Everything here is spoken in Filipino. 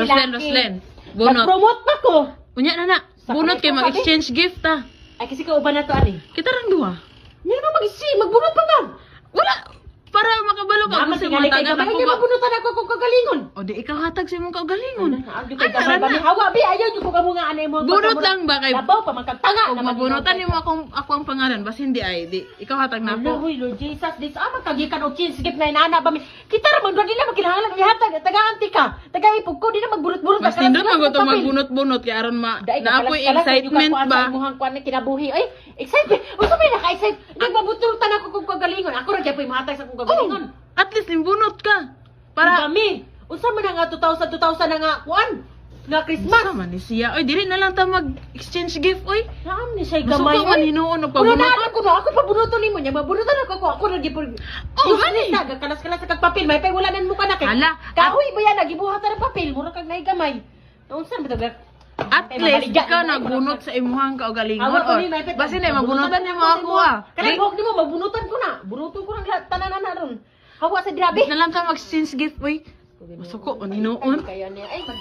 Roslen. Bunot. Nag-promote pa ko. Unya na na. Bunot kay mag-exchange gift ta. Ay, kasi kauban na to, ani. Kita rang duha. Hindi na mag-exchange. Magbunot pa man. Wala. Para makabalo ka Naman kasi tingali mga kay taga gamay. na Hindi ko ba. mabunutan ako kung kagalingon. O di ikaw hatag sa imong kaugalingon. Ano kay gamay ba ni Hawa? Bi, ayaw yung kung nga anay mo. Bunot lang ba kay Labaw pa, magkagtanga. kung mabunutan nimo ako ang pangalan bas hindi ay di ikaw hatag na Ano, ako. huy, Lord Jesus, this amang kagikan o chinskip na inana ba mi. Kita ra man di na magkinahanglan ihatag taga-anti ka. Taga-ipog ko di na magbunot-bunot Mas nindot maguto magbunot-bunot kay aron naapoy excitement ba. Muhang kuan na kinabuhi. Ay, excitement. Unsa may naka-excite? Nagbabututan ako kung kagalingon. Ako ra gyud po'y mahatag sa kung kagalingon. At least nimbunot ka. Para kami. Unsa man nga 2000 na nga kuan? Nga Christmas. Sa man ni siya. Oy, dili na lang ta mag-exchange gift oy. Naam ni siya Gusto gamay. ko man hinuon og Puno na pabunutan. ako no, ako pabunuton nimo niya, mabunutan ako ra gyud. Oh, gani. Kalas-kalas sa kag papel, may pay wala nan mo ka na kay. Hala. Kahoy ba yan nagibuhat ra papel, mura kag nay gamay. Unsa man to? At least ka nagbunot sa imuhang kaugalingon. Awat ko Or, ni may pet. basi na magbunutan nimo ako ah. Kanang buhok nimo magbunutan ko na. Bunuton ko lang tanan na ron. Hawa sa grabe. Na lang ta mag-exchange gift oy. Masuko man hinuon. Kaya niya ay mag